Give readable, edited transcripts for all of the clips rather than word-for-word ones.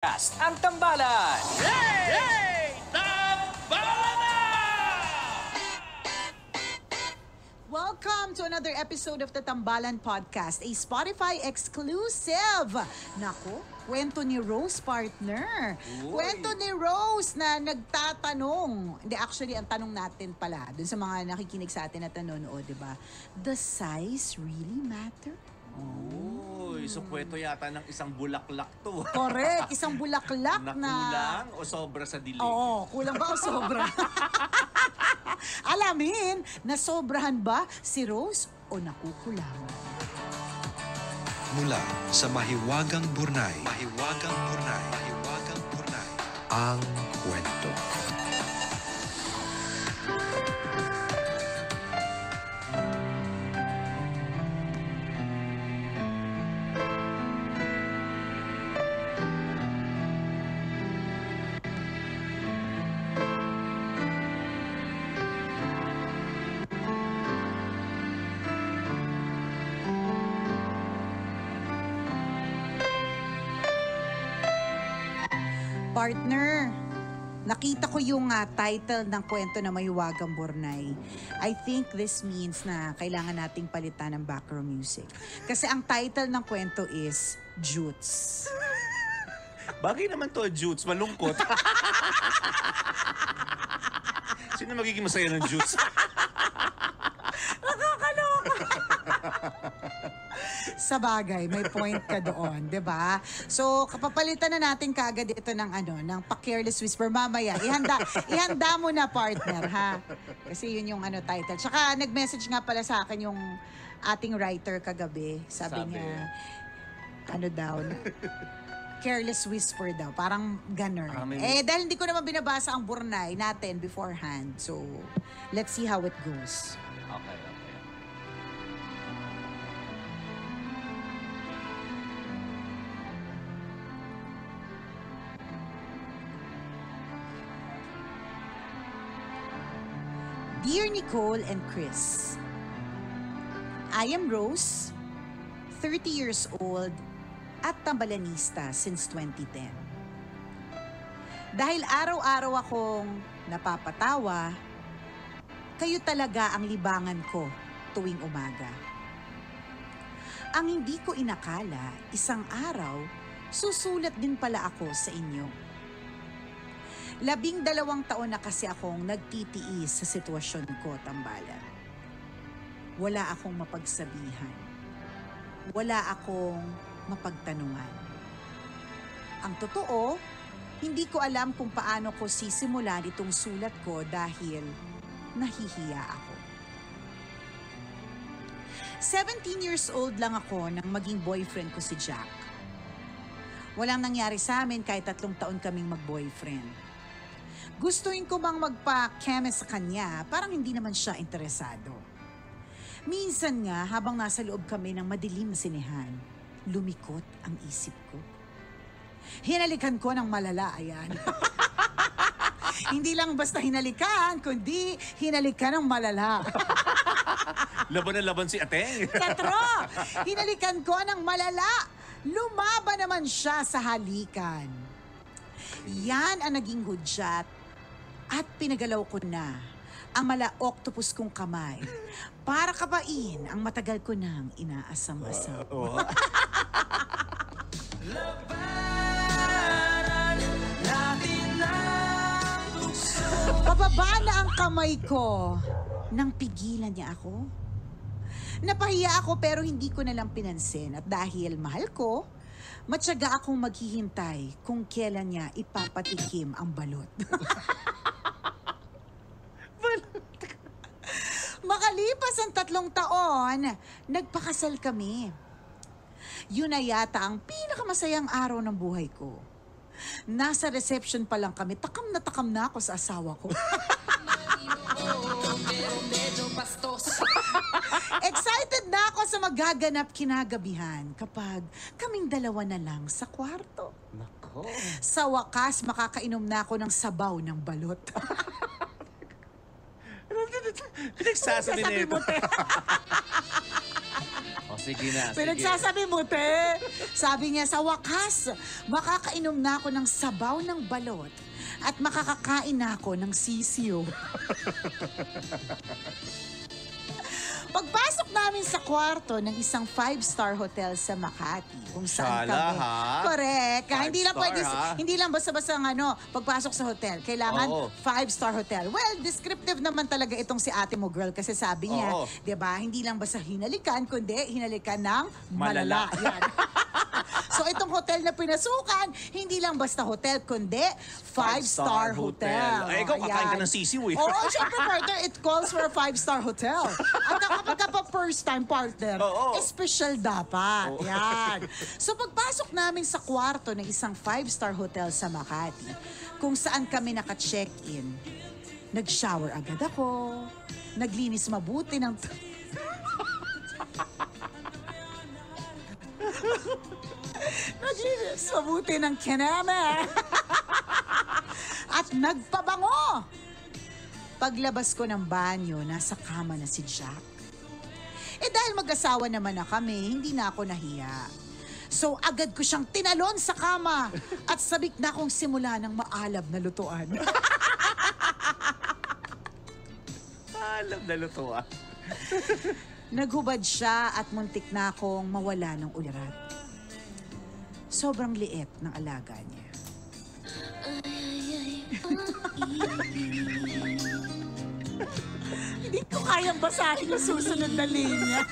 Ang Tambalan. Hey! Tambalan na! Welcome to another episode of the Tambalan Podcast, a Spotify exclusive. Naku, kwento ni Rose, partner. Kwento ni Rose na nagtatanong. Hindi, actually, ang tanong natin pala, dun sa mga nakikinig sa atin at nanonood, di ba? Does size really matter? Uy, so kwento yata ng isang bulaklak to. Correct, isang bulaklak na na... kulang o sobra sa dilig? Oo, kulang ba o sobra? Alamin, nasobrahan ba si Rose o nakukulangan? Mula sa Mahiwagang Burnay, ang kwento. Partner, nakita ko yung title ng kwento na Mahiwagang Burnay. I think this means na kailangan nating palitan ng background music. Kasi ang title ng kwento is Jutes. Bagay naman to, Jutes. Malungkot. Sino magiging masaya ng Jutes? Sa bagay, may point ka doon, 'di ba? So, kapapalitan na natin kaagad ito ng ng pa-careless whisper mamaya. Ihanda mo na, partner, ha? Kasi yun yung title. Tsaka nag-message nga pala sa akin yung ating writer kagabi. Sabi niya, daw, careless whisper daw, parang ganun. Dahil hindi ko naman binabasa ang Burnay natin beforehand. So, let's see how it goes. Okay. Dear Nicole and Chris, I am Rose, 30 years old at tambalanista since 2010. Dahil araw-araw akong napapatawa, kayo talaga ang libangan ko tuwing umaga. Ang hindi ko inakala, isang araw, susulat din pala ako sa inyo. 12 taon na kasi akong nagtitiis sa sitwasyon ko, tambalan. Wala akong mapagsabihan. Wala akong mapagtanungan. Ang totoo, hindi ko alam kung paano ko sisimulan itong sulat ko dahil nahihiya ako. 17 years old lang ako nang maging boyfriend ko si Jack. Walang nangyari sa amin kahit 3 taon kaming mag-boyfriend. Gustuin ko bang magpa-keme sa kanya, parang hindi naman siya interesado. Minsan nga, habang nasa loob kami ng madilim na sinehan, lumikot ang isip ko. Hinalikan ko ng malala, ayan. Hindi lang basta hinalikan, kundi hinalikan ng malala. Laban na laban si Ateng. Katro! Hinalikan ko ng malala. Lumaban naman siya sa halikan. Yan ang naging hudyat at pinagalaw ko na ang mala-octopus kong kamay para kapain ang matagal ko nang inaasam-asam. Pababa na ang kamay ko nang pigilan niya ako. Napahiya ako pero hindi ko nalang pinansin at dahil mahal ko, matyaga akong maghihintay kung kailan niya ipapatikim ang balot. Makalipas ang 3 taon, nagpakasal kami. Yun na yata ang pinakamasayang araw ng buhay ko. Nasa reception pa lang kami, takam na ako sa asawa ko. Excited na ako sa magaganap kinagabihan kapag kaming dalawa na lang sa kwarto. Nako. Sa wakas, makakainom na ako ng sabaw ng balot. Pinagsasabi na ito. O sige na. Sige. Pinagsasabi mo, te. Sabi niya, sa wakas, makakainom na ako ng sabaw ng balot at makakakain na ako ng sisiyo. Pagpasok namin sa kwarto ng isang 5-star hotel sa Makati, kung saan Shala, kami. ha? Correct. Hindi lang 5-star, pwede, ha? hindi lang basta-basta pagpasok sa hotel. Kailangan Oo. 5-star hotel. Well, descriptive naman talaga itong si ate mo, girl, kasi sabi niya, Oo. 'di ba, hindi lang basta hinalikan, kundi hinalikan ng Malala. malala. Yan. So itong hotel na pinasukan, hindi lang basta hotel, kundi 5-star hotel. Ay, ikaw, kakain ka Ayan. ng sisiw eh. Oo, syempre partner, it calls for a 5-star hotel. At kapag ka pa first time partner, Oo. special dapat. Yan. So pagpasok namin sa kwarto ng isang 5-star hotel sa Makati, kung saan kami naka-check-in, nag-shower agad ako, naglinis mabuti ng... Naglinis mabuti ng kineme. At nagpabango. Paglabas ko ng banyo, nasa kama na si Jack. Dahil mag-asawa naman na kami, hindi na ako nahiya. So agad ko siyang tinalon sa kama at sabik na akong simula ng maalab na lutuan. Alam na lutuan. Naghubad siya at muntik na akong mawala ng ulirat. Sobrang liit ng alaga niya. Hindi ko kayang basahin yung susunod na linya.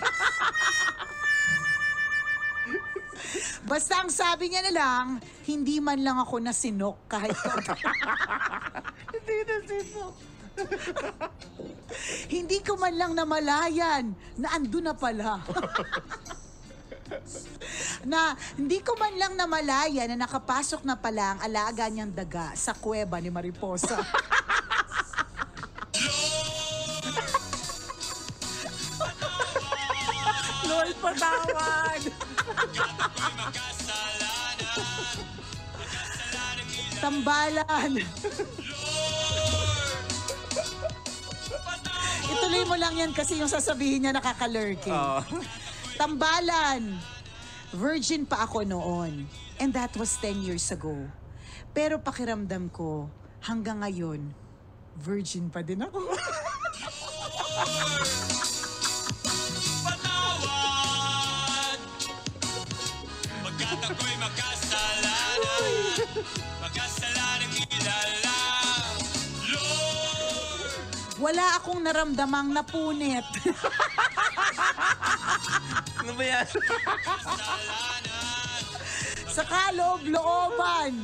Basta ang sabi niya na lang, hindi man lang ako nasinok kahit Hindi na sinok. hindi ko man lang namalayan na ando na pala. Na hindi ko man lang namalayan na nakapasok na pala ang alaga niyang daga sa kuweba ni Mariposa. Lord, patawad! Tambalan! Ituloy mo lang yan kasi yung sasabihin niya nakakalurking. Oo. Tambalan! Virgin pa ako noon. And that was 10 years ago. Pero pakiramdam ko, hanggang ngayon, virgin pa din ako. Patawad Pagkat ako'y makasalanan Makasalanang ilala Lord Wala akong naramdamang napunit. Ano ba yan? Sa kaloob-looban.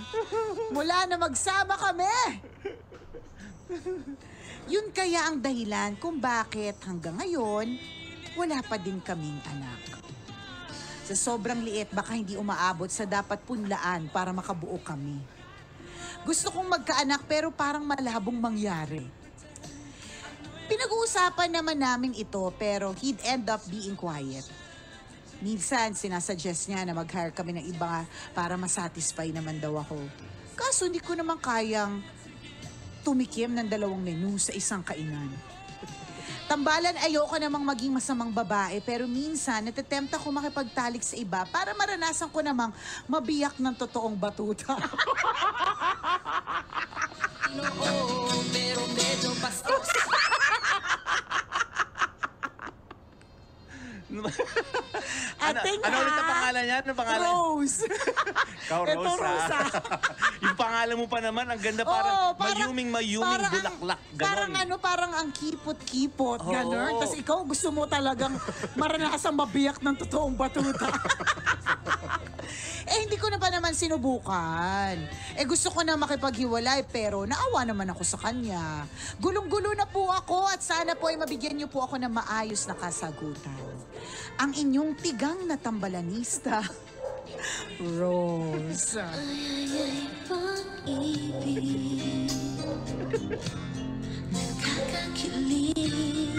Mula na magsama kami. Yun kaya ang dahilan kung bakit hanggang ngayon, wala pa din kaming anak. Sa sobrang liit, baka hindi umaabot sa dapat punlaan para makabuo kami. Gusto kong magkaanak pero parang malabong mangyari. Pinag-uusapan naman namin ito pero he'd end up being quiet. Minsan, sinasuggest niya na mag-hire kami ng iba para masatisfy naman daw ako. Kaso hindi ko naman kayang tumikim ng 2 menu sa isang kainan. Tambalan, ayoko namang maging masamang babae pero minsan natatempt ako makipagtalik sa iba para maranasan ko namang mabiyak ng totoong batuta. Oo, pero medyo bastos. Ating ano ulit ang pangalan niya? Ano pangalan? Rose. Ikaw, Ito, Rosa. Rosa. Yung pangalan mo pa naman, ang ganda, parang Oo, mayuming parang bulaklak. Parang Ganon. parang ang kipot-kipot, Oo. gano'n. Tapos ikaw gusto mo talagang maranasan mabiyak ng totoong batuta. Hindi ko na pa naman sinubukan. Gusto ko na makipaghiwalay pero naawa naman ako sa kanya. Gulong-gulo na po ako at sana po ay mabigyan niyo po ako ng maayos na kasagutan. Ang inyong tigang na tambalanista, Rose. Ay, pag-ibig Nakakakilig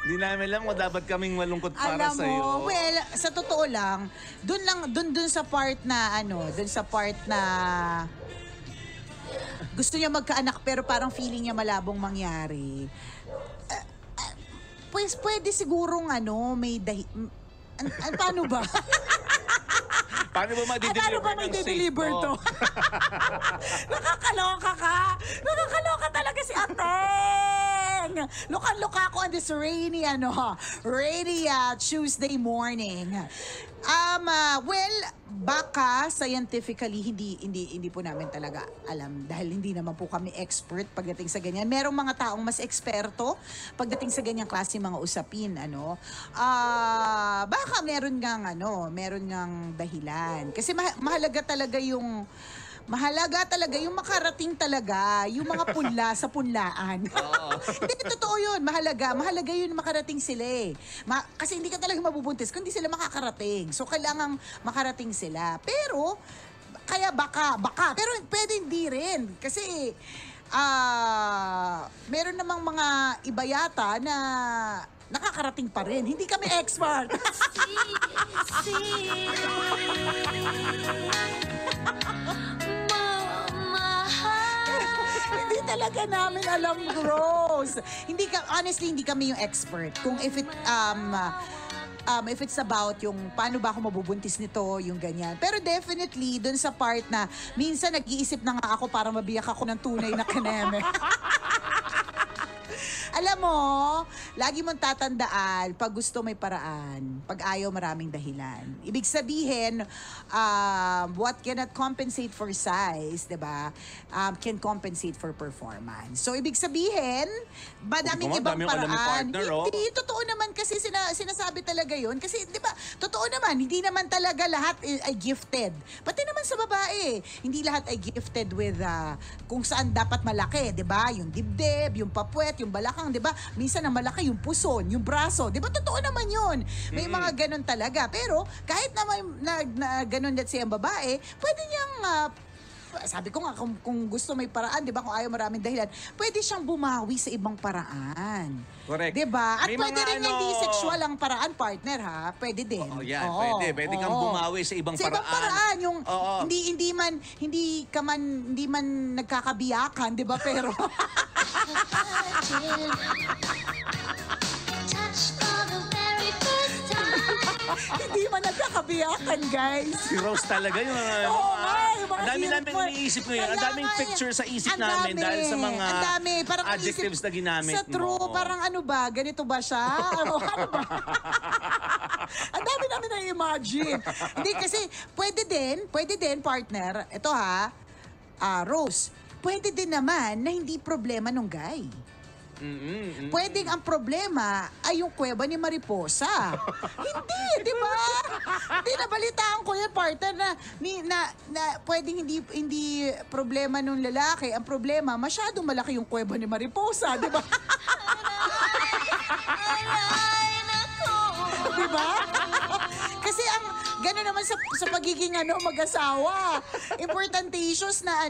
Hindi namin alam kung dapat kaming malungkot para Alam sa'yo. mo, well, sa totoo lang, dun sa part na, gusto niya magkaanak pero parang feeling niya malabong mangyari. pues pwede sigurong may paano ba? Paano ba Paano ba may deliver to? Nakakaloka ka! Nakakaloka talaga si Ateng! Lukan-luka ako on this rainy Tuesday morning. Well, baka scientifically hindi po namin talaga alam dahil hindi naman po kami expert pagdating sa ganyan. Merong mga taong mas eksperto pagdating sa ganyang klase mga usapin, baka meron ngang dahilan. Kasi mahalaga talaga yung makarating talaga, yung mga punla sa punlaan. Hindi, totoo yun. Mahalaga yun makarating sila eh. Kasi hindi ka talaga mabubuntis kung hindi sila makakarating. So, kailangang makarating sila. Pero, kaya baka. Pero pwede hindi rin. Kasi, meron namang mga iba yata na nakakarating pa rin. Hindi kami expert. Hindi talaga namin alam, Rose. Honestly, hindi kami yung expert. Kung if it's about yung paano ba ako mabubuntis nito, yung ganyan. Pero definitely, dun sa part na minsan nag-iisip na nga ako para mabiyak ako ng tunay na kaneme. Alam mo, lagi mong tatandaan, pag gusto may paraan, pag ayaw maraming dahilan. Ibig sabihin, what cannot compensate for size, diba, can compensate for performance. So, ibig sabihin, madaming ibang paraan. Hindi, totoo naman kasi sinasabi talaga yun. Kasi, diba, totoo naman, hindi naman talaga lahat ay gifted. Pati naman sa babae, hindi lahat ay gifted with kung saan dapat malaki, diba? Yung dibdib, yung papuwet, yung balakang, di ba? Minsan ang malaki yung puson, yung braso. Di ba? Totoo naman yun. May mga ganun talaga. Pero kahit naman na ganun let's say ang babae, pwede niyang sabi ko nga, kung gusto may paraan, di ba? Kung ayaw maraming dahilan, pwede siyang bumawi sa ibang paraan. Correct. Di ba? At May pwede mga rin hindi sexual ang paraan, partner, ha? Pwede din. Yan. Pwede kang bumawi sa ibang paraan. Sa ibang paraan. Yung hindi man nagkakabiyakan, di ba? Pero hindi man nagkakabiyakan, guys. Si Rose talaga yung ang dami namin iniisip ngayon. Ang daming picture sa isip namin dahil sa mga adjectives na ginamit sa true, mo. parang ano ba? Ganito ba siya? Ano ba? Ang dami namin na-imagine. Hindi kasi, pwede din, partner. Ito Rose, pwede din naman na hindi problema nung guy. Pwedeng ang problema ay yung kuweba ni Mariposa. Hindi, di ba? Hindi, nabalitaan ko yan, partner, na pwedeng hindi problema nung lalaki. Ang problema, masyadong malaki yung kuweba ni Mariposa, di ba? Di ba? Kasi ang gano'n naman sa pagiging mag-asawa. Important issues na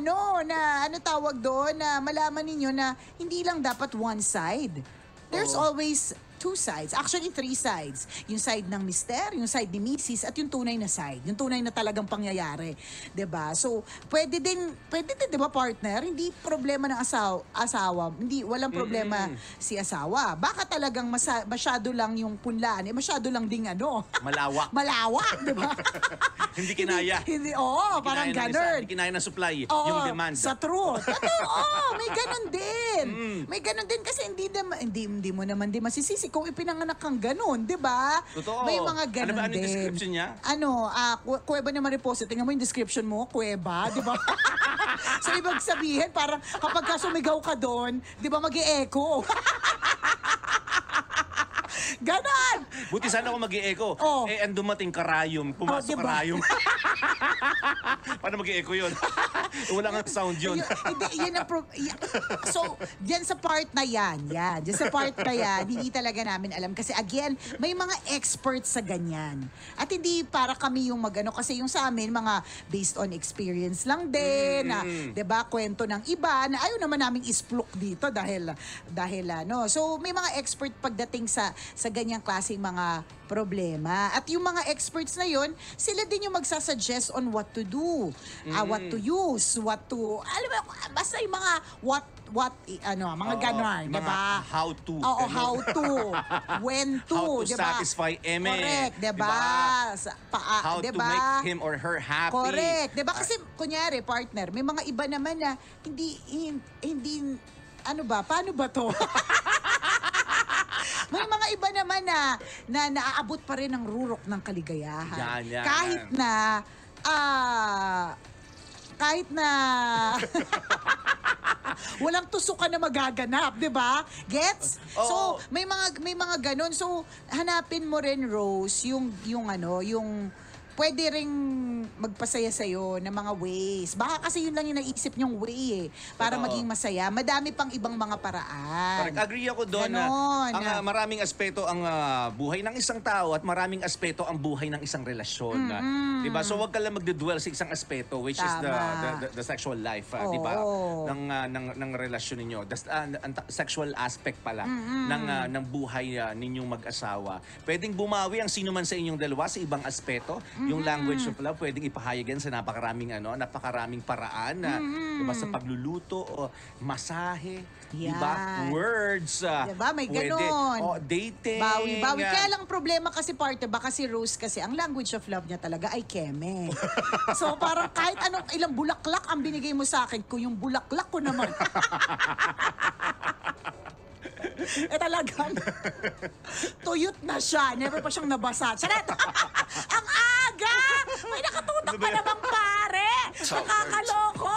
tawag doon, na malaman ninyo na hindi lang dapat one side. There's always two sides. Actually, three sides. Yung side ng mister, yung side ni Mrs. at yung tunay na side. Yung tunay na talagang pangyayari. 'Di ba? So, pwede din, 'di ba, partner? Hindi problema ng asawa. Hindi, walang problema si asawa. Baka talagang masyado lang yung punlaan. Masyado lang ding malawak. Malawak, 'di ba? Hindi kinaya. Parang ganun. Hindi kinaya ng supply, yung demand. Sa truth. May ganun din. May ganun din kasi hindi mo naman din masisisi kung ipinanganak kang ganun, di ba? Totoo. May mga ganun ano din. Ano yung description niya? Kuweba ni Mariposa. Tingnan mo yung description mo, kuweba, di ba? So, ibig sabihin, parang kapag ka sumigaw ka doon, di ba, mag-e-echo. Ganon! Buti sana ako mag-i-echo. Ang dumating karayom, pumasok diba? karayom. Paano mag-i-echo yun? Wala nga sound yun. So, diyan sa part na yan, diyan sa part na yan, hindi talaga namin alam. Kasi again, may mga experts sa ganyan. At hindi para kami yung kasi yung sa amin, mga based on experience lang din, na, 'di ba, kwento ng iba, na ayaw naman naming isplok dito dahil So, may mga expert pagdating sa ganyang klaseng mga problema. At yung mga experts na yon, sila din yung magsasuggest on what to do, what to use. knows what to, alam mo, basta yung mga mga ganon, Mga di ba? how to. Oo, ganun. how to, when to, How to di ba? satisfy Eme. Correct, di ba? How Di to ba? make him or her happy. Correct. 'Di ba kasi kunyari partner, may mga iba naman na hindi ano ba? Paano ba 'to? May mga iba naman na naaabot pa rin ang rurok ng kaligayahan. Yan. Kahit na walang tusukan na magaganap, 'di ba? Gets? Oo. So, may mga ganun. So, hanapin mo rin, Rose, yung pwede ring magpasaya sa'yo ng mga ways. Baka kasi yun lang yung naisip niyong way para Totoo. maging masaya. Madami pang ibang mga paraan. Correct. Agree ako doon na Ganon. maraming aspeto ang buhay ng isang tao at maraming aspeto ang buhay ng isang relasyon. Diba? So wag ka lang magdudwell sa isang aspeto which is Tama. the sexual life, diba? Oo. ng relasyon ninyo. Ang sexual aspect pala ng buhay ninyong mag-asawa. Pwedeng bumawi ang sino man sa inyong dalawa sa ibang aspeto. Yung language of love pwedeng ipahayag yan sa napakaraming paraan na diba, sa pagluluto o masahe, diba? Yan. Words, Diba? May pwede. ganon. O, dating. Bawi. Kaya lang problema kasi parte, baka si Rose kasi, ang language of love niya talaga ay keme. So parang kahit ilang bulaklak ang binigay mo sa akin, kung yung bulaklak ko naman. Talagang tuyot na siya. Never pa siyang nabasa. Charet! Ang aga! May nakatutok pa namang pare! Nakakaloko!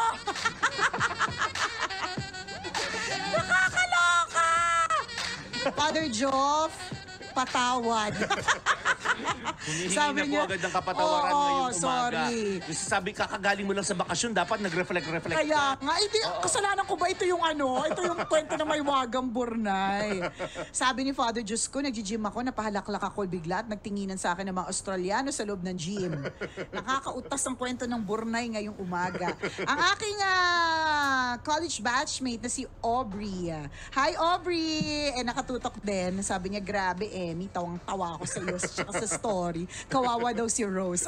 Nakakaloka! Father Joff, patawad. Humihingi Sabi na po niya, agad ng kapatawaran oo, ngayong umaga. sorry. Kasi sabi, kakagaling mo lang sa bakasyon, dapat nag-reflect Kaya nga, kasalanan ko ba ito yung ito yung kwento ng may wagang burnay. Sabi ni Father Diyos ko, nag-gym ako, napahalaklak ako bigla at nagtinginan sa akin ng mga Australiano sa loob ng gym. Nakakautas ang kwento ng burnay ngayong umaga. Ang aking college batchmate na si Aubrey. Hi Aubrey! Nakatutok din. Sabi niya, grabe Emmy, tawang-tawa ako sa iyo tsaka sa story. Kawawa daw si Rose.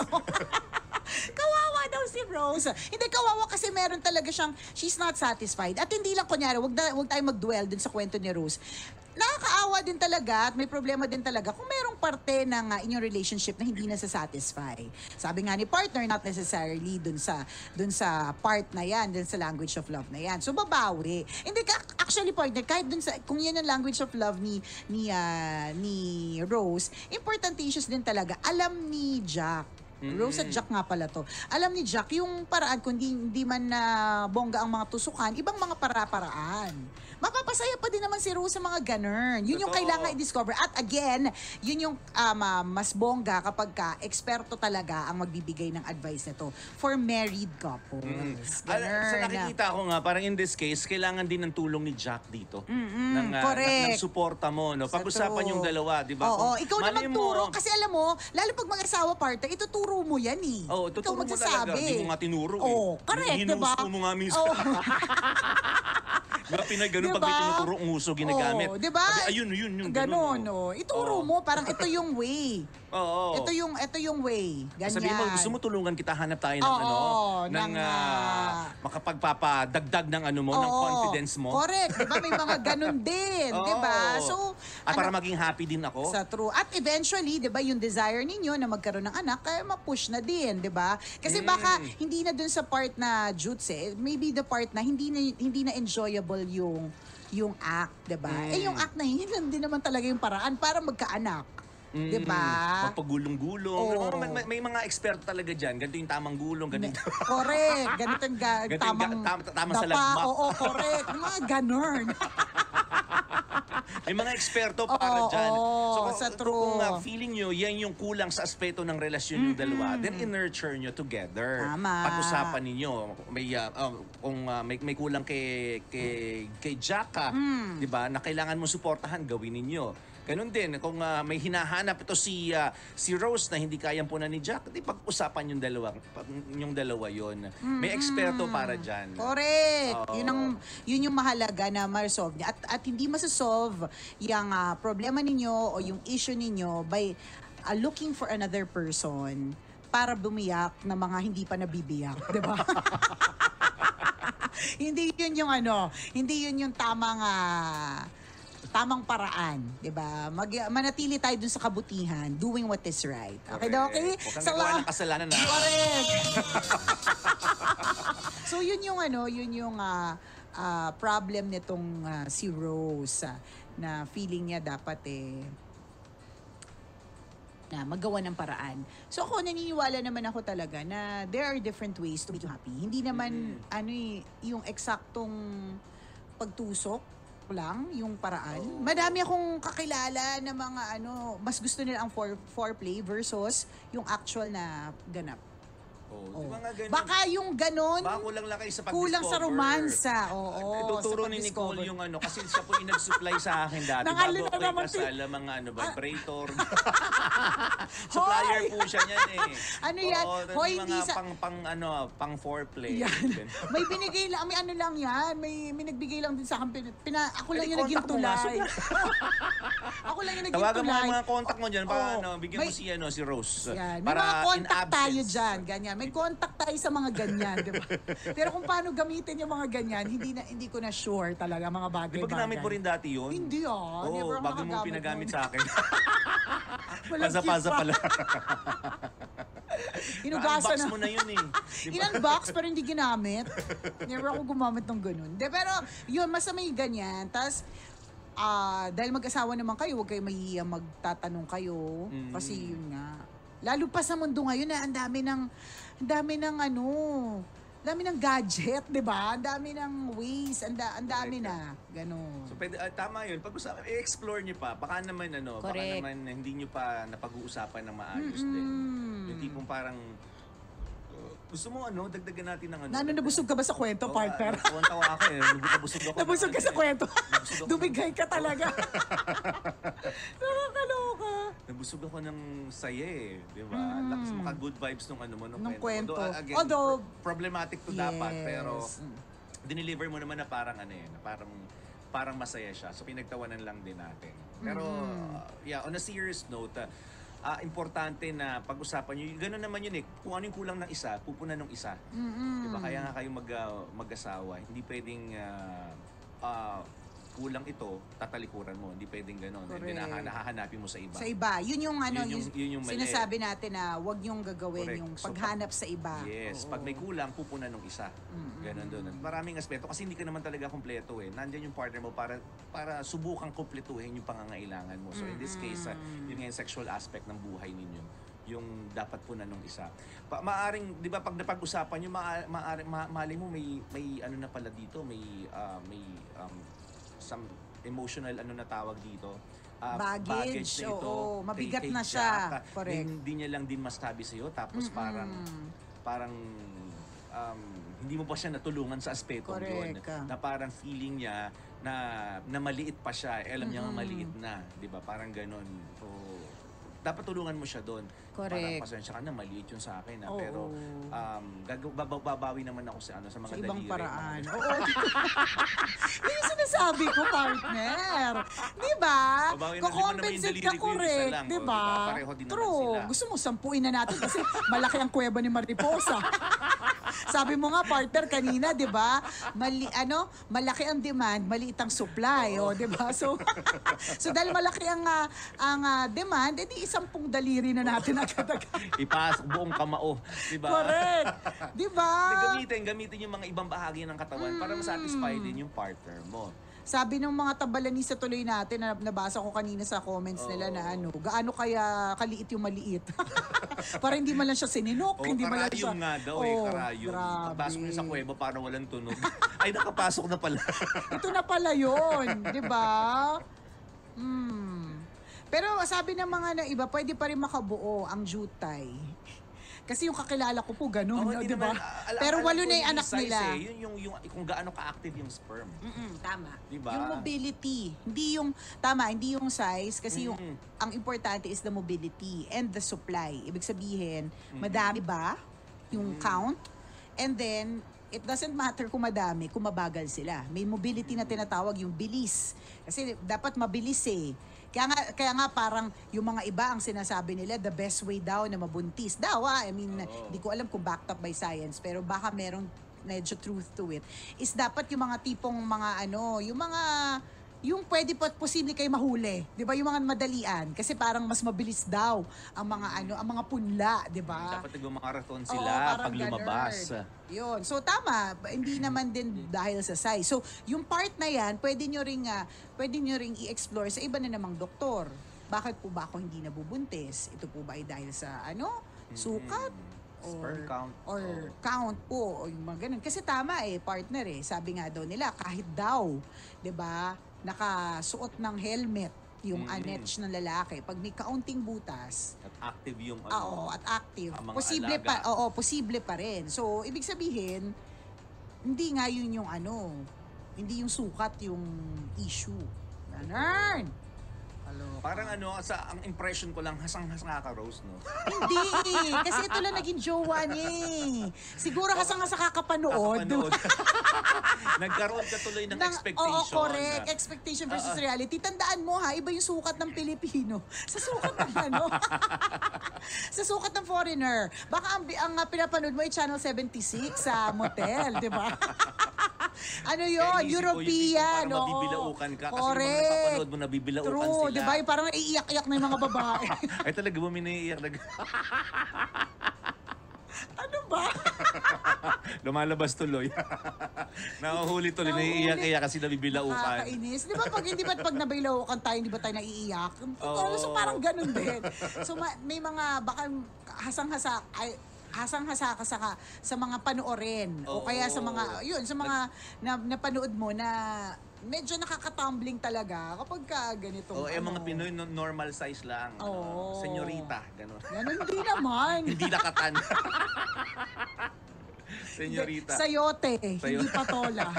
Kawawa daw si Rose. Hindi kawawa kasi meron talaga siyang, she's not satisfied. At hindi lang kunyari, wag tayong mag-dwell dun sa kwento ni Rose. Nakakaawa din talaga at may problema din talaga kung merong parte ng inyong relationship na hindi nasa-satisfy. Sabi nga ni partner, not necessarily dun sa part na yan, dun sa language of love na yan. So babawi. Hindi actually partner, kahit dun sa, kung yan ang language of love ni Rose, importantatious din talaga. Alam ni Jack, Rose at Jack nga pala to. Alam ni Jack yung paraan kung hindi man na bongga ang mga tusukan, ibang mga para-paraan. Mapapasaya pa din naman si Rose sa mga ganun. Yun yung Totoo. kailangan i-discover. At again, yun yung mas bongga kapag eksperto talaga ang magbibigay ng advice nito for married couples. Ganun. Sa nakikita ko nga, parang in this case, kailangan din ng tulong ni Jack dito. correct. Ng suporta mo. No? Pag-usapan true. yung dalawa, di ba? Oo, Kung ikaw na mali magturo. Kasi alam mo, lalo pag mag-asawa partner, ituturo mo yan eh. Oo, ikaw tuturo mo magsasabi. talaga. Hindi mo nga tinuro Oo, correct, Hinuso diba? mo nga minsan. Oo. Diba, pinag-ganun Diba? pag may tinuturo, ang uso ginagamit. Oo, diba? Sabi, ayun, yun. Ganon, no. Ituro Oo. mo, parang ito yung way. Oo. Ito yung way. Ganyan. Sabihin mo, gusto mo tulungan kita, hanap tayo ng Oo, ng ng, makapagpapadagdag ng ng Oo, confidence mo. Correct. Diba? May mga ganon din. Oo. Diba? So, At para maging happy din ako. Sa true. At eventually, 'di ba, yung desire ninyo na magkaroon ng anak, kaya ma-push na din, 'di ba? Kasi baka hindi na dun sa part na jutes maybe the part na hindi na enjoyable yung act, 'di ba? Yung act na yun din naman talaga yung paraan para magkaanak. 'Di ba? Mapagulong-gulong. Oo. May mga eksperto talaga diyan. Ganito yung tamang gulong, ganito. Correct. Ganito yung Ganito yung tama sa dapa. lagmak. Oo, correct. Mga ganun. May mga eksperto para dyan. Oo, sa kung true. feeling nyo, yan yung kulang sa aspeto ng relasyon yung dalawa, then in-nurture nyo together. Tama. Pag-usapan ninyo. Kung may kulang kay Jack, di ba, na kailangan mo suportahan, gawin ninyo. Ganun din, kung may hinahanap ito si Rose na hindi kayang punan ni Jack, di pag-usapan yung dalawa yon. May eksperto para dyan. Correct. Oo. Yun yung mahalaga na ma-resolve niya. At hindi masasolve yung problema ninyo o yung issue ninyo by looking for another person para bumiyak na mga hindi pa nabibiyak. Di ba? Hindi yun yung ano, hindi yun yung tamang paraan, 'di ba? Manatili tayo dun sa kabutihan, doing what is right. Okay, okay? Huwag kang gagawa ng kasalanan na. Correct. So yun yung problem nitong si Rose na feeling niya dapat na magawa ng paraan. So ako naniniwala naman ako talaga na there are different ways to make you happy. Hindi naman yung eksaktong pagtusok lang yung paraan. Madami akong kakilala na mga mas gusto nila ang foreplay versus yung actual na ganap. Di ba nga ganun? Baka yung ganun, Baka kulang lang kayo sa kulang sa pag-discover. romansa. Oo, Ituturo sa ni pag-discover. Nicole yung kasi siya po yung nag-supply sa akin dati. Nanghalo Bago na ako naman kasal, mga vibrator. Supplier po siya niyan eh. Ano yan? Hoy, Mga hindi sa... pang foreplay. Yan. May binigay lang, may ano lang yan. May nagbigay lang din sa akin. Ako lang yung naging contact mo nga, tulay. Ako lang yung naging Tawagan mo tulay. ang mga contact mo dyan. Baka bigyan mo May- si Rose. Yan. May Para mga in contact tayo absence. dyan, ganyan. May contact tayo sa mga ganyan, di ba? Pero kung paano gamitin yung mga ganyan, hindi ko na sure talaga mga Di bagay-bagay. ba ginamit mo rin dati yun? Hindi never ako bago mo nakagamit pinagamit nun. sa akin. Walang Paza-paza cute pa. pala. Inugasan Na-unbox mo na yun eh. Di ba? In-unbox pero hindi ginamit. Never ako gumamit ng ganun. Pero yun, masama yung ganyan. Tapos, dahil mag-asawa naman kayo, huwag kayo mahihiyang magtatanong kayo. Kasi yun nga. Lalo pa sa mundo ngayon na ang dami ng gadget, di ba? Ang dami ng ways, ang dami na. Ganon. So pwede, tama yun. Pag-usapan, i-explore nyo pa. Baka naman baka Correct. naman hindi nyo pa napag-uusapan ng maayos din. Yung tipong parang gusto mo dagdagan natin ng Nabusog ka ba sa kwento, partner? Tawa ako eh. Nabusog ako. Nabusog ka sa kwento. Nabusog ako. Dumigay ka talaga. Nakakaloka. Nabusog ako ng saya eh. Di ba? Lakas maka-good vibes nung Nung kwento. Again, Although, problematic to yes. dapat. Pero dineliver mo naman na parang na parang masaya siya. So pinagtawanan lang din natin. Pero on a serious note, importante na pag-usapan nyo. Gano'n naman yun eh. Kung ano yung kulang ng isa, pupunan ng isa. Diba? Kaya nga kayo mag-asawa. Hindi pwedeng kulang ito, tatalikuran mo. Hindi pwedeng gano'n. And then nahahanapin mo sa iba. Sa iba. Yun yung Yun yung mali. sinasabi natin na huwag yung gagawin Correct. yung So, paghanap sa iba. Yes. Oo. Pag may kulang, pupunan ng isa. Ganon doon. Maraming aspeto. Kasi hindi ka naman talaga kumpleto eh. Nandyan yung partner mo para subukang kumpletuhin yung pangangailangan mo. So in this case, yun nga yung sexual aspect ng buhay ninyo. Yung dapat punan ng isa. Maaring, di ba, pag napag-usapan nyo, mali mo may na pala dito, may some emotional na tawag dito. Baggage, na ito. oo. Mabigat Kay na siya. Jack. Correct. Hindi niya lang din masabi sa'yo. Tapos parang hindi mo pa siya natulungan sa aspeto yun. Correct. Na parang feeling niya na maliit pa siya. Alam niya nga maliit na. Di ba? Parang ganon. So, dapat tulungan mo siya doon. Correct. Parang pasensya ka na, maliit yun sa akin. Oo. Pero babawi naman ako sa mga Sa ibang daliri. paraan. Oo. Yun yung sinasabi ko, partner. Di ba? Babawi na, Kukompensate di ka, ba naman yung daliri ko yung isa correct. lang, Di di ba? ba? Pareho din naman True. sila. Gusto mo, sampuin na natin kasi malaki ang kuweba ni Mariposa. Sabi mo nga, partner, kanina, di ba? Malaki ang demand, maliit ang supply. O, di ba? So dahil malaki ang demand, edi 10 daliri na natin agad-agad. Ipasok buong kamao. Di ba? Correct. Di ba? Gamitin yung mga ibang bahagi ng katawan para masatisfy din yung partner mo. Sabi ng mga tabalanisa tuloy natin na nabasa ko kanina sa comments nila na gaano kaya kaliit yung maliit. Para hindi man lang siya sininok, hindi man lang siya. Karayom nga daw karayom. Grabe. Pagpasok niya sa kuweba parang walang tunog. Ay, nakapasok na pala. Ito na pala yun, di ba? Pero sabi ng mga na iba, pwede pa rin makabuo ang jutay. Kasi yung kakilala ko po ganun, Hindi di ba? naman, Pero alam 8 ko na yung yung anak size nila. Yung kung gaano ka-active yung sperm. Tama. Diba? Yung mobility. Hindi yung size. Kasi ang importante is the mobility and the supply. Ibig sabihin, madami ba yung count? And then, it doesn't matter kung madami, kung mabagal sila. May mobility na tinatawag yung bilis. Kasi dapat mabilis eh. Kaya nga parang yung mga iba ang sinasabi nila, the best way daw na mabuntis. Daw I mean, di ko alam kung backed up by science, pero baka merong medyo truth to it, is dapat yung mga tipong mga ano, yung pwede pa posible kayo mahuli, 'di ba? Yung mga madalian kasi parang mas mabilis daw ang mga ang mga punla, 'di ba? Dapat nagmamarathon Oo, sila parang pag lumabas. ganun. Yun. So tama, hindi naman din dahil sa size. So yung part na 'yan, pwede nyo ring i-explore sa iba na namang doktor. Bakit po ba ako hindi nabubuntis? Ito po ba ay dahil sa sukat? Sperm count. Or count po, o yung mga ganun. Kasi tama partner sabi nga daw nila, kahit daw, 'di ba, nakasuot ng helmet yung anetch ng lalaki, pag may kaunting butas, At active yung at active, ang mga posible alaga. posible pa rin. So, ibig sabihin, hindi nga yun yung hindi yung sukat yung issue. Ganun. Hello. Parang ang impression ko lang, hasang-hasa ka, Rose, no? Hindi kasi ito lang naging jowa niya Siguro hasang-hasa kakapanood. Kakapanood. Nagkaroon ka tuloy ng expectation. Oo, correct. Expectation versus reality. Tandaan mo iba yung sukat ng Pilipino sa sukat ng sa sukat ng foreigner. Baka ang pinapanood mo ay Channel 76 sa motel, di ba? Kaya inisip ko, European. Parang mabibilaukan ka. Kasi Correct. yung mga napapanood mo, nabibilaukan True, sila. di ba? Yung parang iiyak-iyak na yung mga babae. Ay talaga, buminiiyak. Ano ba? Lumalabas tuloy. Nahuhuli tuloy, naiiyak-iyak kasi nabibilaukan. Nakakainis. Di ba pag nabilaukan tayo, di ba tayo naiiyak? So parang ganun din. So may mga, baka hasang-hasa ka sa mga panoorin o kaya sa mga napanood mo na medyo nakaka-tumbling talaga kapag ganito. Mga Pinoy normal size lang. Senyorita, gano'n. Ganun din naman. Hindi nakatan. Senyorita. Sayote, hindi patola.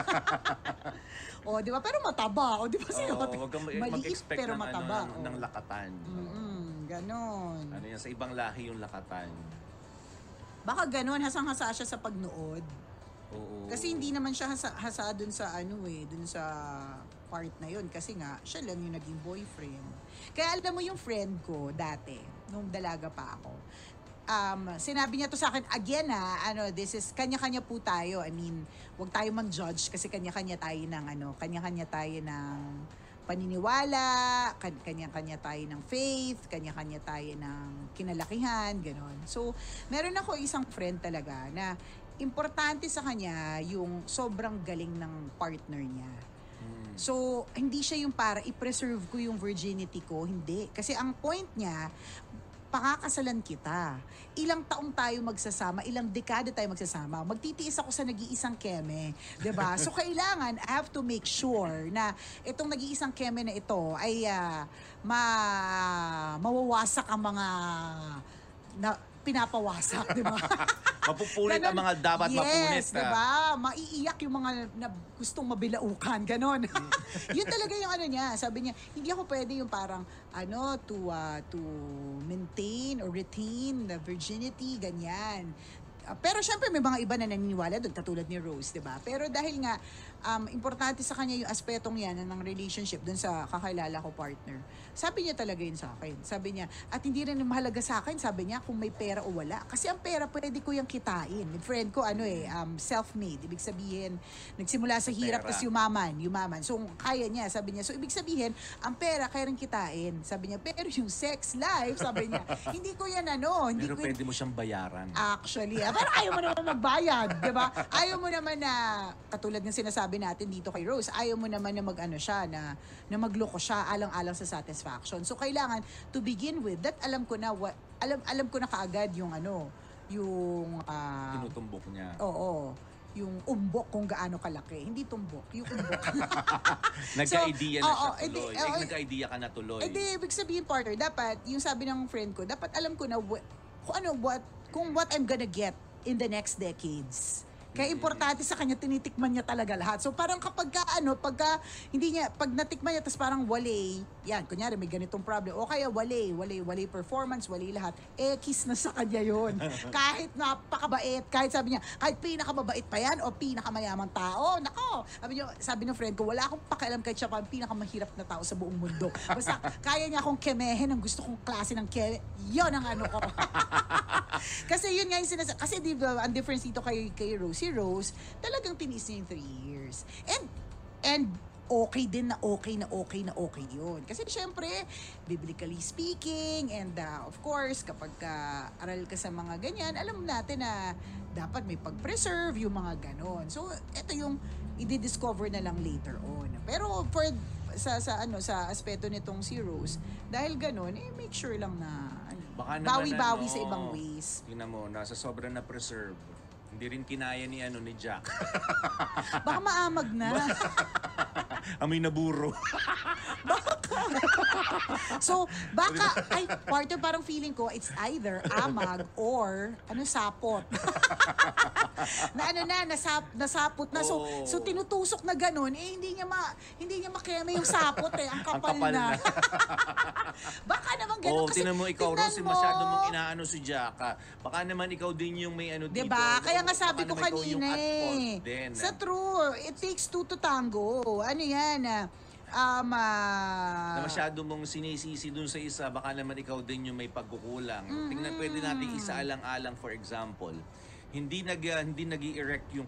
Di ba? Pero mataba. Di ba sayote? Wag kang Maliit mag-expect pero ng, mataba. ng lakatan. Ganon. Yan, sa ibang lahi yung lakatan. Baka ganon, hasang-hasa siya sa pagnood. Oo. Kasi hindi naman siya hasa dun sa dun sa part na yun. Kasi nga, siya lang yung naging boyfriend. Kaya alam mo yung friend ko dati, nung dalaga pa ako, sinabi niya to sa akin, again this is, kanya-kanya po tayo. I mean, huwag tayo mag-judge kasi kanya-kanya tayo ng paniniwala, kanya-kanya tayo ng faith, kanya-kanya tayo ng kinalakihan, gano'n. So, meron ako isang friend talaga na importante sa kanya yung sobrang galing ng partner niya. So, hindi siya yung para i-preserve ko yung virginity ko, hindi. Kasi ang point niya, pakakasalan kita. Ilang taong tayo magsasama, ilang dekada tayo magsasama. Magtitiis ako sa nag-iisang keme, 'di ba? So kailangan I have to make sure na itong nag-iisang keme na ito ay mawawasak ang mga pinapawasak, 'di ba? Mapupunit ang mga dapat mapunit. Yes, diba? Maiiyak yung mga gustong mabilaukan, ganon. Yun talaga yung niya. Sabi niya, hindi ako pwede yung parang, to maintain or retain the virginity, ganyan. Pero syempre may mga iba na naniniwala doon, katulad ni Rose, diba? Pero dahil nga, importante sa kanya yung aspetong yan ng relationship doon sa kakilala ko partner. Sabi niya talaga yun sa akin. Sabi niya, at hindi rin mahalaga sa akin, sabi niya, kung may pera o wala. Kasi ang pera, pwede ko yung kitain. Yung friend ko, self-made. Ibig sabihin, nagsimula sa hirap, tapos yumaman. So, kaya niya, sabi niya. So, ibig sabihin, ang pera, kaya rin kitain. Sabi niya, pero yung sex life, sabi niya, hindi ko yan hindi Pero ko pwede mo siyang bayaran. Actually, pero ayaw mo naman magbayad, di ba? Ayaw mo naman na, katulad ng sinasabi natin dito kay Rose, ayaw mo naman na na magloko siya alang-alang sa satisfaction. So kailangan to begin with that alam ko na kaagad yung yung Tinutumbok niya. Oo. Yung umbok kung gaano kalaki. Hindi tumbok, yung umbok. Nagka-idea na siya edi, tuloy. Nagka-idea ka na tuloy. Ibig sabihin, partner, dapat, yung sabi ng friend ko, dapat alam ko na kung what I'm gonna get in the next decades. Kaya importante sa kanya, tinitikman niya talaga lahat. So parang pag natikman niya, tapos parang wale, yan, kunyari may ganitong problem, o kaya wale performance, wale lahat, kiss na sa kanya yun. Kahit napakabait, kahit sabi niya, kahit pinakamabait pa yan, o pinakamayamang tao, nako, sabi ng friend ko, wala akong pakialam kahit siya pa ang pinakamahirap na tao sa buong mundo. Basta, kaya niya akong kemehin, ang gusto kong klase ng keme, yun ang ko. Kasi yun nga yung kasi di ba, ang difference dito kay Rose, si Rose, talagang tinis niya yung 3 years. And okay din na okay yun. Kasi syempre, biblically speaking, and of course, kapag aral ka sa mga ganyan, alam natin na dapat may pag-preserve yung mga ganon. So, ito yung i-discover na lang later on. Pero sa aspeto nitong si Rose, dahil ganon, make sure lang na Baka naman, bawi-bawi sa ibang ways. Tingnan mo, nasa sobrang na preserve. Hindi rin kinaya ni Jack. Baka maamag na. Amoy na buro. So, baka, partner, parang feeling ko, it's either amag or, sapot. Nasapot na. So tinutusok na ganun, hindi niya makeme yung sapot Ang kapal na. Baka naman ganun kasi, tingnan mo ikaw, Rose, masyado mong inaano si Jack. Baka naman ikaw din yung may dito. Diba? Kaya nga sabi ko Baka naman ikaw yung kanina at fault din. Sa true, it takes 2 to tango. Ano yan, na masyado mong sinisisi dun sa isa, baka naman ikaw din yung may pagkukulang. Tingnan, pwede natin isaalang-alang, for example, hindi nag-erect yung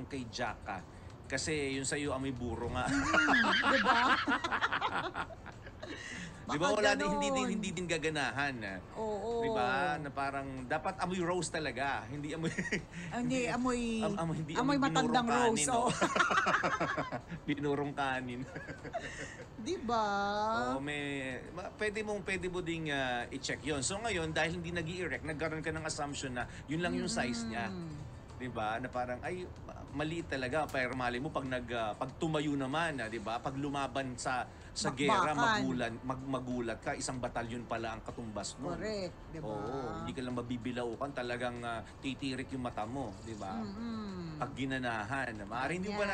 kay Jack kasi yung sa'yo amoy buro nga. Diba? Di ba wala din, hindi din gaganahan. Oo. Di ba? Na parang dapat amoy Rose talaga, hindi amoy Hindi, amoy matandang binurong Rose. kanin, no? Binurong kanin. Di ba? Pwede mo ding i-check 'yon. So ngayon, dahil hindi nag-i-erect, nagkaroon ka ng assumption na yun lang yung size niya. Di ba? Na parang maliit talaga. Pero mali mo pag tumayo naman, di ba? Pag lumaban sa gera, magulat ka, isang batalyon pala ang katumbas mo. Correct, di ba? Oo, hindi ka lang mabibilaukan, talagang titirik yung mata mo, di ba? Pag ginanahan. Maaari hindi ba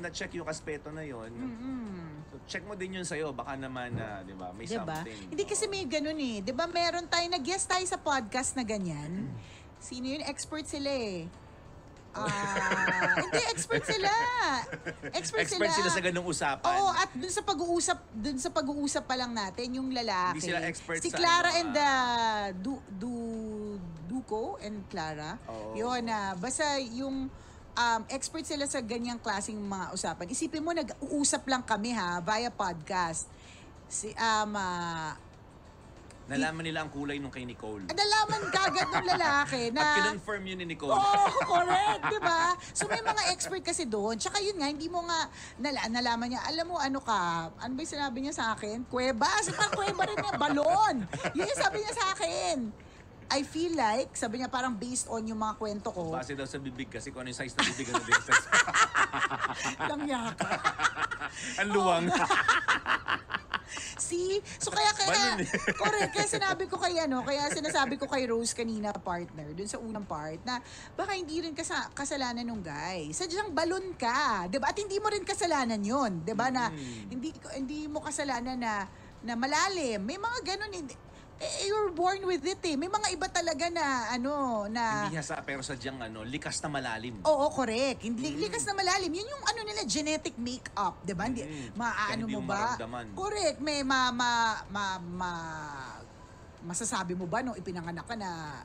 na-check yung aspeto na yon. So, check mo din yun sa'yo, baka naman, di ba, may diba? something. Hindi kasi may ganun di ba meron tayo, nag-guest tayo sa podcast na ganyan. Sino yun? Expert sila hindi, expert sila. Expert sila sa ganung usapan. Oo, at dun sa pag-uusap pa lang natin, yung lalaki. Hindi sila expert si sa Clara and Duco and Clara. Oo. Yun basta yung expert sila sa ganyang klaseng mga usapan. Isipin mo, nag-uusap lang kami via podcast. Nalaman nila ang kulay nung kay Nicole. Nalaman kagad ng lalaki na... At kinonfirm yun ni Nicole. Correct, di ba? So may mga expert kasi doon. Tsaka yun nga, hindi mo nga nalaman niya. Alam mo, ano ba yung sinabi niya sa akin? Kuweba. Kasi parang kuweba rin niya, balon. Yun yung sabi niya sa akin. I feel like, sabi niya parang based on yung mga kwento ko. Base daw sa bibig kasi kung ano yung size na bibig, ano din yung size. Lang yaka. Ang luwang. See? So kaya correct, kaya sinasabi ko kay Rose kanina, partner, dun sa unang part, na baka hindi rin kasalanan nung guy. Sadyang balon ka, 'di ba? At hindi mo rin kasalanan 'yon, 'di ba? Na hindi mo kasalanan na malalim. May mga ganun you're born with it May mga iba talaga na Hindi hasa pero sadyang likas na malalim. Oo, correct. Hindi likas na malalim. Yun yung nila genetic makeup, 'di ba? Hindi hindi mo mo ba? maramdaman. Correct. May masasabi mo ba nung ipinanganak ka na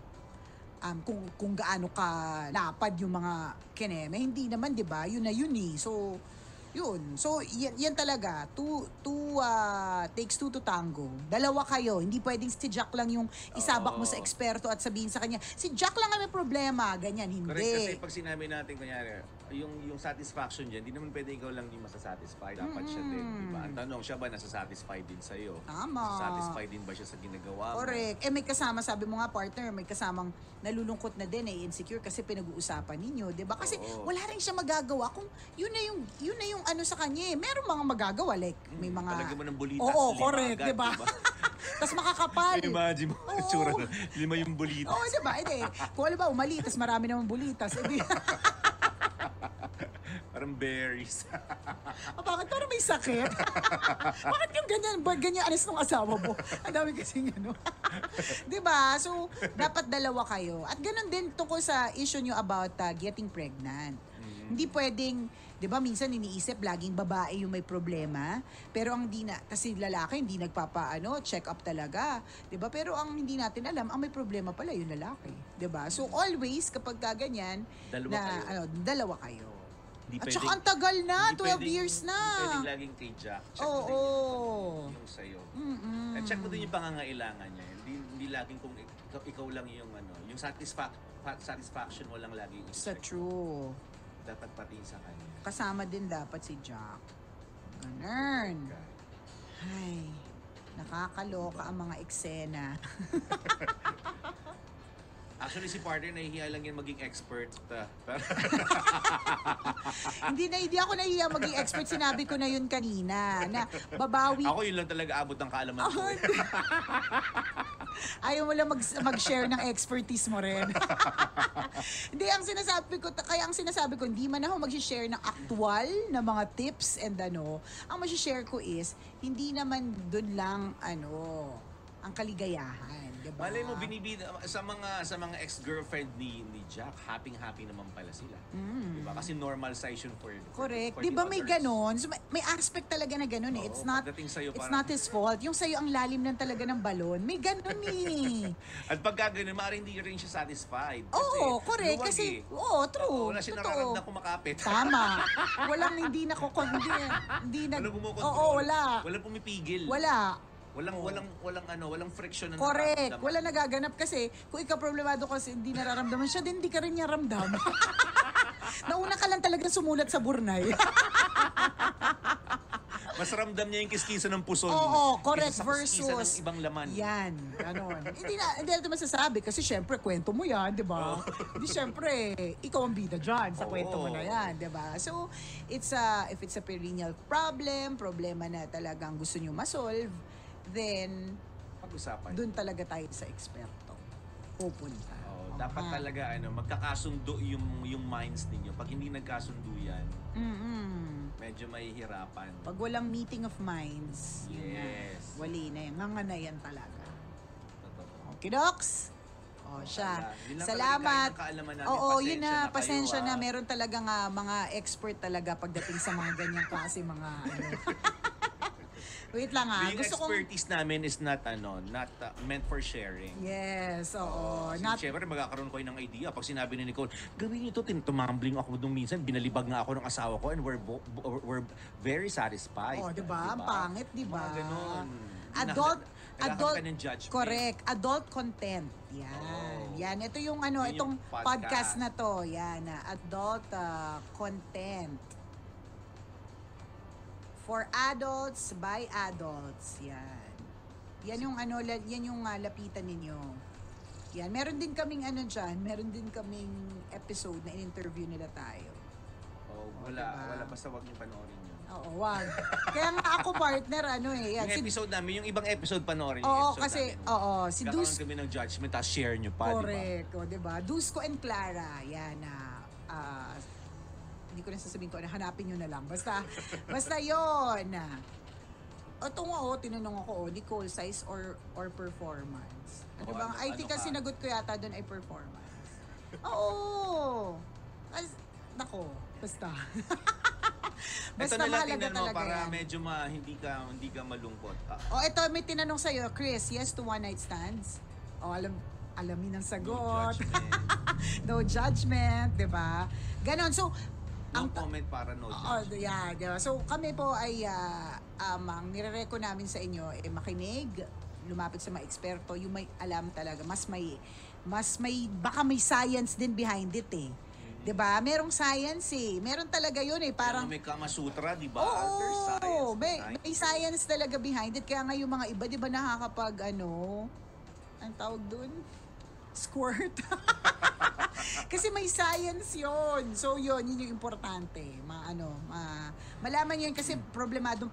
kung gaano ka lapad yung mga kineme? Hindi naman, 'di ba? Yun na yun So yun. So, yan talaga. Takes 2 to tango. Dalawa kayo. Hindi pwedeng si Jack lang yung isabak mo sa eksperto at sabihin sa kanya, si Jack lang ang may problema. Ganyan, hindi. Correct. Kasi pag sinabi natin, kunyari, yung satisfaction dyan, hindi naman pwede ikaw lang yung masasatisfy. Dapat siya din. Diba? Ang tanong, siya ba nasasatisfy din sa'yo? Tama. Nasasatisfy din ba siya sa ginagawa mo? Correct. May kasama, sabi mo nga, partner, may kasamang nalulungkot na din, insecure kasi pinag-uusapan ninyo. Diba? Kasi wala rin siya magagawa kung yun na yung sa kanya Meron mga magagawa, like may mga... Palagyan mo ng bulitas, Oo, 5 correct, agad, diba? Tapos makakapal. Imagine mo, tsura na, 5 yung bulitas. Oo, diba? Kung alam ba, umali, tapos marami naman bulitas. Parang berries. Bakit? Parang may sakit? Bakit yung ganyan alis ng asawa mo? Ang dami kasing Diba? So, dapat dalawa kayo. At ganun din tungkol sa issue nyo about getting pregnant. Hindi pwedeng, di ba, minsan iniisip, laging babae yung may problema, pero ang hindi na, kasi lalaki hindi check up talaga. Di ba? Pero ang hindi natin alam, ang may problema pala yung lalaki. Di ba? So, always, kapag ganyan, dalawa kayo. Hindi At pwedeng- saka ang tagal na, hindi 12 pwedeng- years na. Hindi pwedeng laging kay Jack. Check mo din yung sa'yo. At check mo din yung pangangailangan niya. Hindi laging kung ikaw lang yung yung satisfaction mo lang lagi yung Sa i-check. true. Dapat pati sa kanya. Kasama din dapat si Jack. Ganun. Ay, nakakaloka ang mga eksena. Actually, si partner, nahihiya lang yan maging expert. Hindi ako nahiya maging expert. Sinabi ko na yun kanina. Na babawi. Ako yun lang talaga abot ng kaalaman ko. Ayaw mo lang mag-share ng expertise mo rin. Hindi, ang sinasabi ko, hindi man ako mag-share ng actual na mga tips and ang mag-share ko is, hindi naman dun lang, ang kaligayahan. Diba? Malay mo, binibida sa mga ex-girlfriend ni Jack, happy naman pala sila. Diba? Kasi normal size yun for Correct. for Di ba the may others. ganon? So, may aspect talaga na ganon eh. Oo, It's not pagdating sa'yo, it's parang- not his fault. Yung sa'yo ang lalim lang talaga ng balon. May ganon eh. At pagka ganun, maaaring hindi rin siya satisfied. Oo, correct. luwag Kasi, eh. true. Wala siya Totoo. nararamdaman kumakapit. Tama. Walang hindi Walang kumukontrol. Oo, wala. Walang pumipigil. Walang friction na correct. nararamdaman. Wala nagaganap kasi kung ikaw problemado kasi hindi nararamdaman siya, din hindi ka rin niya ramdam. Nauna ka lang talaga sumulat sa burnay. Mas ramdam niya yung kiskisa ng puso. Oo, correct. Kaysa sa kiskisa Versus ng ibang laman. Yan, ganon. hindi natin masasabi kasi syempre kwento mo yan, di ba? Hindi syempre, ikaw ang bida dyan sa kwento mo na yan, di ba? So, if it's a perennial problema na talagang gusto nyo ma-solve, then, Pag-usapan. dun talaga tayo sa eksperto. Pupunta. Dapat talaga magkakasundo yung minds ninyo. Pag hindi nagkasundo yan, medyo mahihirapan. Pag walang meeting of minds, yun na. Yes. Wali na yan. Nga na yan talaga. Totoo. Okay, Docs? Siya. Yun lang Salamat. talaga yung kaalaman namin. Oo, yun na. Pasensya Pasensya kayo, na. Meron talagang mga expert talaga pagdating sa mga ganyang klase mga Wait lang Yung Gusto kong... expertise namin is not meant for sharing. Yes, oo. Siyempre, magkakaroon ko ng idea. Pag sinabi ni Nicole, gawin niyo to, tumambling ako nung minsan, binalibag nga ako ng asawa ko and we're very satisfied. Oh, diba? Ang pangit, diba? Mga ganun. Adult, Nagkakaroon ka ng judgment. correct. Adult content. Yan. Yan. Ito yung Yun itong yung podcast podcast na to. Yan. Adult content. For adults, by adults. Yan. Yan yung yan yung lapitan ninyo. Yan. Meron din kaming dyan, meron din kaming episode na in-interview nila tayo. Wala, diba? wala basta wag niyo panoorin yun. Oo, wag. Kaya nga ako partner, yan. Yung episode namin, yung ibang episode panoorin yung Oo, episode kasi, namin. si Kakaroon Dus, kami ng judgment, tapos share nyo pa, di ba? correct, diba? Dusko and Clara, yan hindi ko na sasabihin ko, hanapin nyo na lang. Basta yun. Ito nga, tinanong ako, Nicole, size or performance? Ano bang, I think ang sinagot ko yata doon ay performance. Oo. Nako, basta. Ito Basta na lang mahalaga tingnan mo talaga para yan. medyo hindi ka malungkot. Ito, may tinanong sa'yo, Chris, yes to one-night stands? Alamin ang No sagot. judgment. No judgment, di ba? Ganon. So, No comment para no judgment. yeah, diba? So, kami po ay, ang nire-reco namin sa inyo, makinig, lumapit sa mga eksperto, yung may alam talaga, mas may, baka may science din behind it eh. 'Di ba? Merong science eh. Meron talaga 'yun eh, parang may Kama Sutra, di ba? Oo, There's science. may science talaga behind it. Kaya nga yung mga iba, di ba nakakapag ang tawag dun? Squirt. Kasi may science yon. So yun yung importante. Malaman yun kasi problemado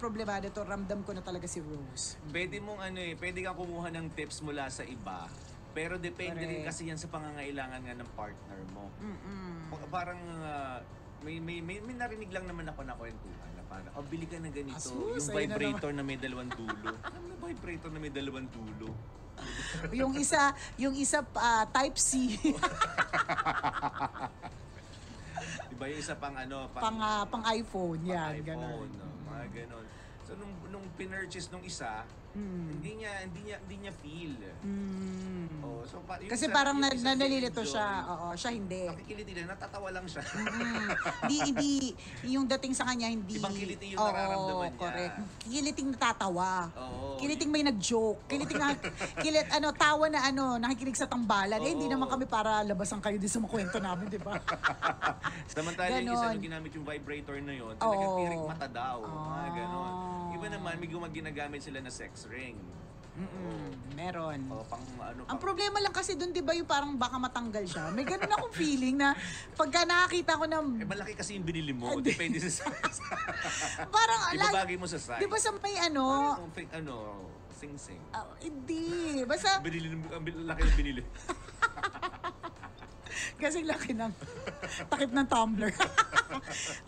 to. Ramdam ko na talaga si Rose. Pwede mong pwede kang kumuha ng tips mula sa iba. Pero depende rin kasi yan sa pangangailangan nga ng partner mo. Parang may narinig lang naman ako na kwentuhan na parang, bili ka na ganito. Asus, yung ayun na vibrator na may dalawang dulo. Ano na vibrator na may dalawang dulo? Yung isa type C. Diba yung isa pang ano, pang iPhone, yan, iPhone, ganun. no? Mga ganon. So nung pinurchase nung isa, hindi niya feel. Oh, so yung Kasi isa- parang yung isa nalilito enjoy. siya. Oo, siya hindi. Nakikiliti din, natatawa lang siya. Hindi, yung dating sa kanya, hindi. Ibang kiliti yung nararamdaman niya. Correct. Kiliting natatawa. Oo. Kiliting may nag-joke. Tawa na nakikinig sa tambalan. Hindi Oo. naman kami para labasan kayo din sa mga kwento namin, di ba? Samantala yung isa Ganon. nung ginamit yung vibrator na yun, talagang Oo. tirik mata daw. Mga ganon. Iba naman, may ginagamit sila na sex ring. Meron. O, pang ano, Ang problema lang kasi doon, di ba, yung parang baka matanggal siya. May ganun akong feeling na pagka nakakita ko ng malaki kasi yung binili mo. Depende sa size. parang Ibabagay mo sa size. di ba sa may Sing-sing. hindi. Basta Ang laki ng binili. kasing laki ng takip ng tumbler.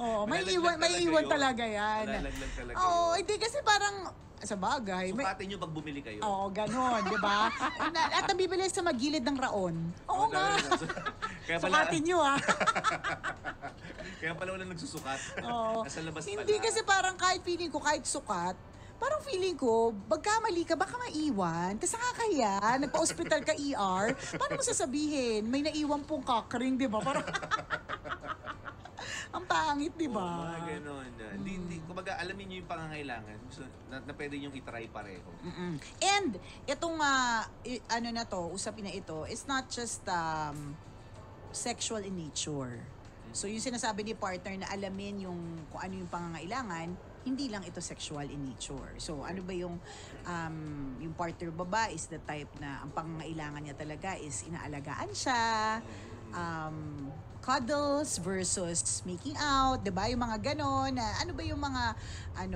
Oo, may Malalaglag iwan talaga talaga yun. yan. Malalaglag talaga Oo, yun. hindi kasi parang sa bagay. Sukatin nyo pag bumili kayo. Oo, ganon, di ba? At nabibili sa magilid ng raon. Oo nga. Kaya Sukatin nyo, ah. Kaya pala wala nagsusukat. Oo. Nasa labas pala. Hindi kasi parang kahit feeling ko, kahit sukat, parang feeling ko, magkamali ka, baka maiwan. Tapos nakakahiya, nagpa-hospital ka ER, paano mo sasabihin? May naiwan pong cockring, di ba? Parang, ang pangit, di Oo, ba? mga ganon. Kumbaga, alamin nyo yung pangangailangan. So, na pwede nyo itry pareho. And, itong, usapin na ito, is not just sexual in nature. So, yung sinasabi ni partner na alamin kung ano yung pangangailangan, hindi lang ito sexual in nature. So, ano ba yung partner baba is the type na ang pangangailangan niya talaga is inaalagaan siya, cuddles versus making out, 'di ba? Yung mga ganon, ano ba yung mga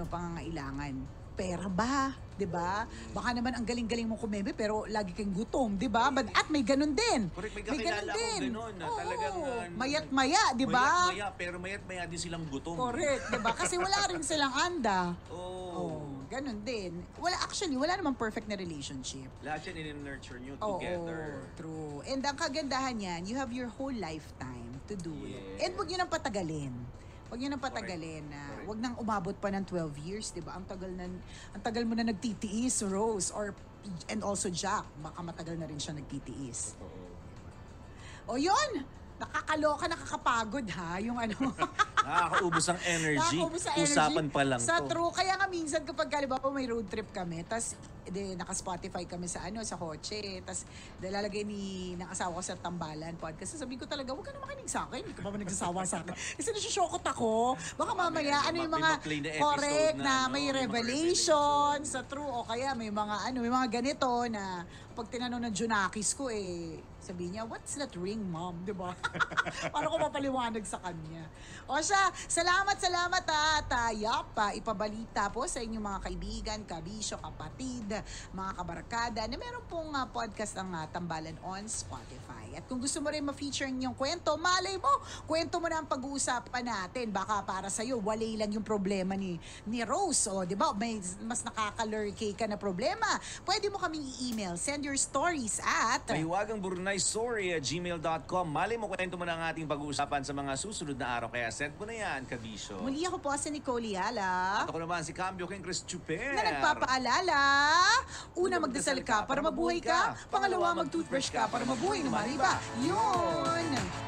pangangailangan? Pera ba? 'Di ba? Baka naman ang galing-galing mo kumeme pero lagi kang gutom, 'di ba? At may ganon din. Correct, may kakilala akong ganon na talagang mayat-maya, 'di ba? Mayat-maya, pero mayat-maya din silang gutom. Correct, 'di ba? Kasi wala rin silang anda. Oo. Ganon din. Wala namang perfect na relationship. Lahat yan in-nurture nyo Oo, together. true. And ang kagandahan yan, you have your whole lifetime to do it. Yes. And huwag nyo nang patagalin. Huwag nyo nang patagalin na Correct. huwag nang umabot pa ng 12 years, 'di ba? Ang tagal mo na nagtitiis, Rose, and also Jack, baka matagal na rin siya nagtitiis. O yun, nakakapagod ha, yung Nakakaubos ang energy. Nakakaubos sa energy. Usapan pa lang sa to. true. Kaya nga minsan kapag halimbawa may road trip kami, tas naka-Spotify kami sa kotse, tas lalagay ng asawa ko sa Tambalan podcast. Sabi ko talaga, huwag ka na makinig sa akin. Hindi ka ba nagsasawa sa akin? Kasi nasushokot ako. Baka mamaya, yung mga ma-play na episode correct na may may mga revelation sa true o kaya may mga ganito na pag tinanong ng Junakis ko sabi niya, what's that ring, mom? Diba? Paano ko mapaliwanag sa kanya? O siya, salamat at ipabalita po sa inyong mga kaibigan, kabisyo, kapatid, mga kabarkada na meron pong podcast ang Tambalan on Spotify. At kung gusto mo rin ma-feature yung kwento, malay mo, kwento mo na ang pag-uusapan natin. Baka para sa'yo, walay lang yung problema ni Rose. O, di ba? May mas nakaka-lurkay ka na problema. Pwede mo kaming i-email. Send your stories at mahiwagangburnaystory@gmail.com. Malay mo, kwento mo na ang ating pag-uusapan sa mga susunod na araw. Kaya send mo na yan, kabisyo. muli ako po si Nicole Yala. At ako naman si Cambio King Chris Chuper. Na nagpapaalala, una magdasal ka para mabuhay ka, pangalawa mag-toothbrush ka para mabuhay naman iba. Yun!